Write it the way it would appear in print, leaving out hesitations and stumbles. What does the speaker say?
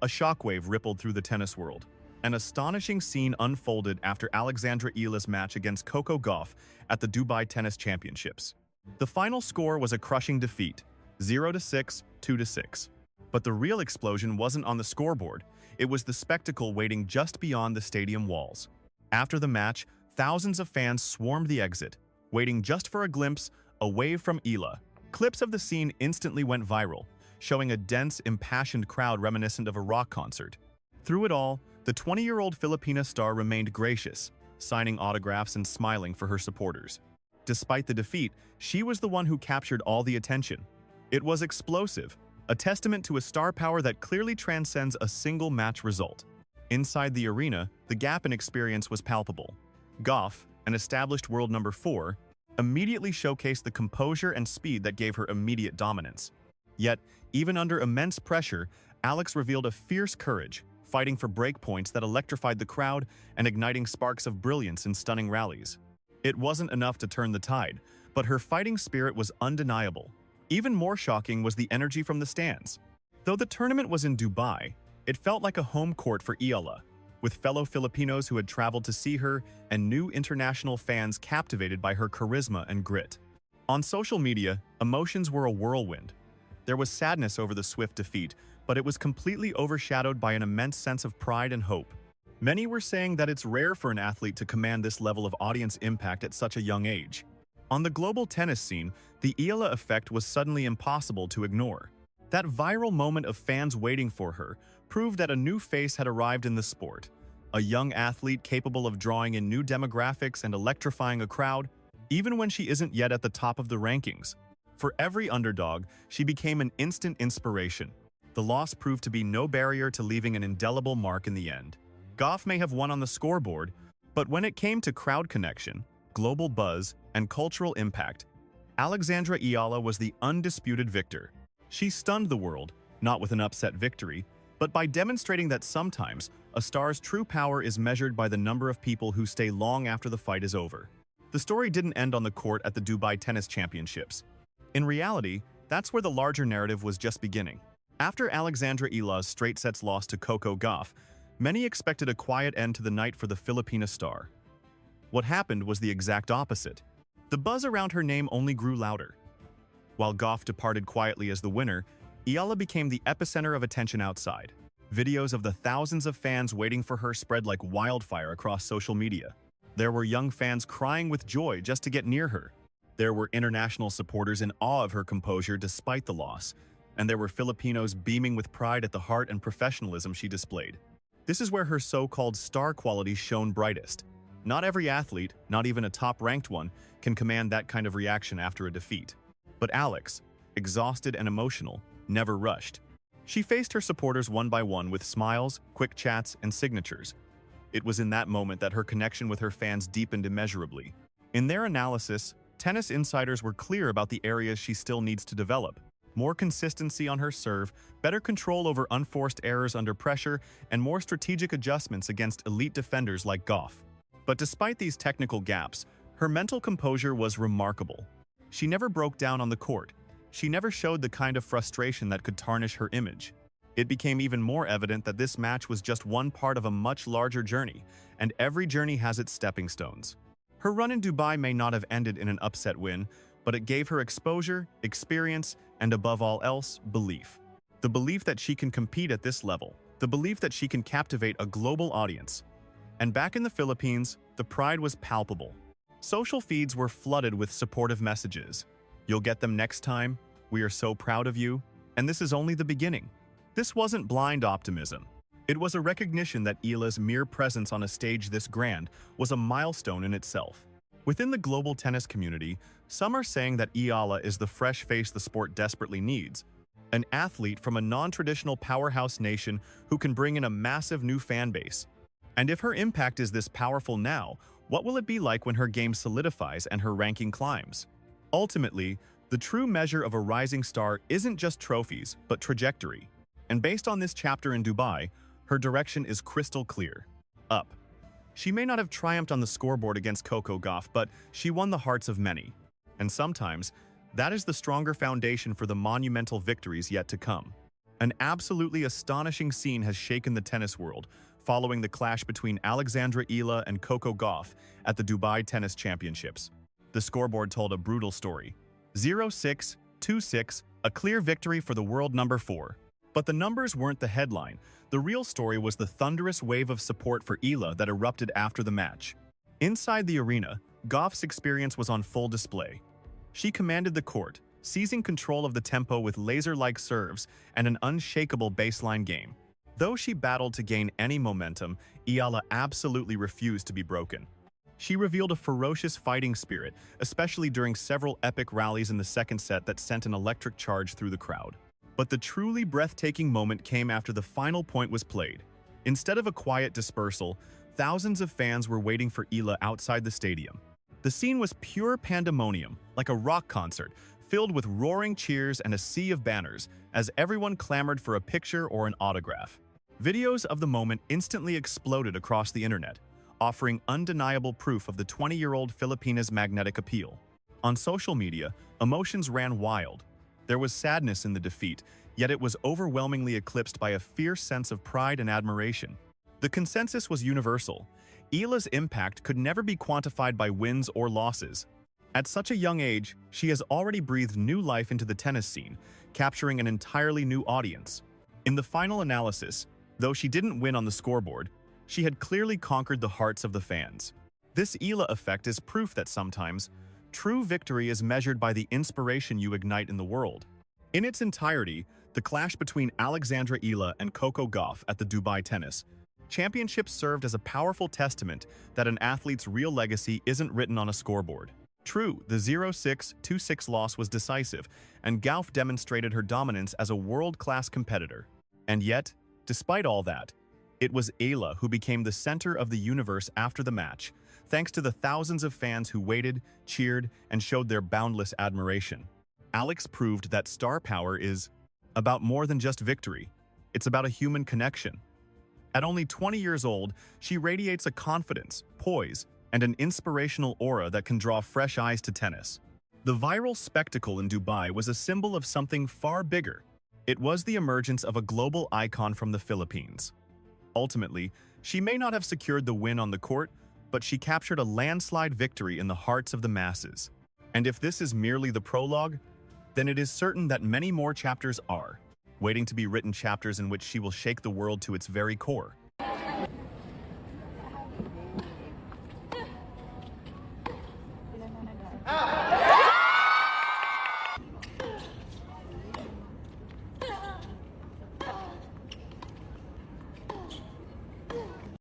A shockwave rippled through the tennis world. An astonishing scene unfolded after Eala's match against Coco Gauff at the Dubai Tennis Championships. The final score was a crushing defeat, 0-6, 2-6. But the real explosion wasn't on the scoreboard. It was the spectacle waiting just beyond the stadium walls. After the match, thousands of fans swarmed the exit, waiting just for a glimpse away from Eala. Clips of the scene instantly went viral, showing a dense, impassioned crowd reminiscent of a rock concert. Through it all, the 20-year-old Filipina star remained gracious, signing autographs and smiling for her supporters. Despite the defeat, she was the one who captured all the attention. It was explosive, a testament to a star power that clearly transcends a single match result. Inside the arena, the gap in experience was palpable. Gauff, an established world number 4, immediately showcased the composure and speed that gave her immediate dominance. Yet, even under immense pressure, Alex revealed a fierce courage, fighting for breakpoints that electrified the crowd and igniting sparks of brilliance in stunning rallies. It wasn't enough to turn the tide, but her fighting spirit was undeniable. Even more shocking was the energy from the stands. Though the tournament was in Dubai, it felt like a home court for Eala, with fellow Filipinos who had traveled to see her and new international fans captivated by her charisma and grit. On social media, emotions were a whirlwind. There was sadness over the swift defeat, but it was completely overshadowed by an immense sense of pride and hope. Many were saying that it's rare for an athlete to command this level of audience impact at such a young age. On the global tennis scene, the Eala effect was suddenly impossible to ignore. That viral moment of fans waiting for her proved that a new face had arrived in the sport. A young athlete capable of drawing in new demographics and electrifying a crowd, even when she isn't yet at the top of the rankings. For every underdog, she became an instant inspiration. The loss proved to be no barrier to leaving an indelible mark in the end. Gauff may have won on the scoreboard, but when it came to crowd connection, global buzz, and cultural impact, Alex Eala was the undisputed victor. She stunned the world, not with an upset victory, but by demonstrating that sometimes a star's true power is measured by the number of people who stay long after the fight is over. The story didn't end on the court at the Dubai Tennis Championships. In reality, that's where the larger narrative was just beginning. After Alex Eala's straight sets loss to Coco Gauff, many expected a quiet end to the night for the Filipina star. What happened was the exact opposite. The buzz around her name only grew louder. While Gauff departed quietly as the winner, Eala became the epicenter of attention outside. Videos of the thousands of fans waiting for her spread like wildfire across social media. There were young fans crying with joy just to get near her. There were international supporters in awe of her composure despite the loss. And there were Filipinos beaming with pride at the heart and professionalism she displayed. This is where her so-called star quality shone brightest. Not every athlete, not even a top-ranked one, can command that kind of reaction after a defeat. But Alex, exhausted and emotional, never rushed. She faced her supporters one by one with smiles, quick chats, and signatures. It was in that moment that her connection with her fans deepened immeasurably. In their analysis, tennis insiders were clear about the areas she still needs to develop. More consistency on her serve, better control over unforced errors under pressure, and more strategic adjustments against elite defenders like Gauff. But despite these technical gaps, her mental composure was remarkable. She never broke down on the court. She never showed the kind of frustration that could tarnish her image. It became even more evident that this match was just one part of a much larger journey, and every journey has its stepping stones. Her run in Dubai may not have ended in an upset win, but it gave her exposure, experience, and above all else, belief. The belief that she can compete at this level. The belief that she can captivate a global audience. And back in the Philippines, the pride was palpable. Social feeds were flooded with supportive messages. "You'll get them next time," "We are so proud of you," and "This is only the beginning." This wasn't blind optimism. It was a recognition that Eala's mere presence on a stage this grand was a milestone in itself. Within the global tennis community, some are saying that Eala is the fresh face the sport desperately needs. An athlete from a non-traditional powerhouse nation who can bring in a massive new fan base. And if her impact is this powerful now, what will it be like when her game solidifies and her ranking climbs? Ultimately, the true measure of a rising star isn't just trophies, but trajectory. And based on this chapter in Dubai, her direction is crystal clear. Up. She may not have triumphed on the scoreboard against Coco Gauff, but she won the hearts of many. And sometimes, that is the stronger foundation for the monumental victories yet to come. An absolutely astonishing scene has shaken the tennis world, following the clash between Alexandra Eala and Coco Gauff at the Dubai Tennis Championships. The scoreboard told a brutal story. 0-6, 2-6, a clear victory for the world number 4. But the numbers weren't the headline. The real story was the thunderous wave of support for Eala that erupted after the match. Inside the arena, Gauff's experience was on full display. She commanded the court, seizing control of the tempo with laser-like serves and an unshakable baseline game. Though she battled to gain any momentum, Eala absolutely refused to be broken. She revealed a ferocious fighting spirit, especially during several epic rallies in the second set that sent an electric charge through the crowd. But the truly breathtaking moment came after the final point was played. Instead of a quiet dispersal, thousands of fans were waiting for Eala outside the stadium. The scene was pure pandemonium, like a rock concert, filled with roaring cheers and a sea of banners, as everyone clamored for a picture or an autograph. Videos of the moment instantly exploded across the internet, offering undeniable proof of the 20-year-old Filipina's magnetic appeal. On social media, emotions ran wild. There was sadness in the defeat, yet it was overwhelmingly eclipsed by a fierce sense of pride and admiration. The consensus was universal. Eala's impact could never be quantified by wins or losses. At such a young age, she has already breathed new life into the tennis scene, capturing an entirely new audience. In the final analysis, though she didn't win on the scoreboard, she had clearly conquered the hearts of the fans. This Eala effect is proof that sometimes, true victory is measured by the inspiration you ignite in the world. In its entirety, the clash between Alexandra Eala and Coco Gauff at the Dubai Tennis Championship served as a powerful testament that an athlete's real legacy isn't written on a scoreboard. True, the 0-6, 2-6 loss was decisive, and Gauff demonstrated her dominance as a world-class competitor. And yet, despite all that, it was Eala who became the center of the universe after the match, thanks to the thousands of fans who waited, cheered, and showed their boundless admiration. Alex proved that star power is about more than just victory. It's about a human connection. At only 20 years old, she radiates a confidence, poise, and an inspirational aura that can draw fresh eyes to tennis. The viral spectacle in Dubai was a symbol of something far bigger. It was the emergence of a global icon from the Philippines. Ultimately, she may not have secured the win on the court, but she captured a landslide victory in the hearts of the masses. And if this is merely the prologue, then it is certain that many more chapters are waiting to be written, chapters in which she will shake the world to its very core.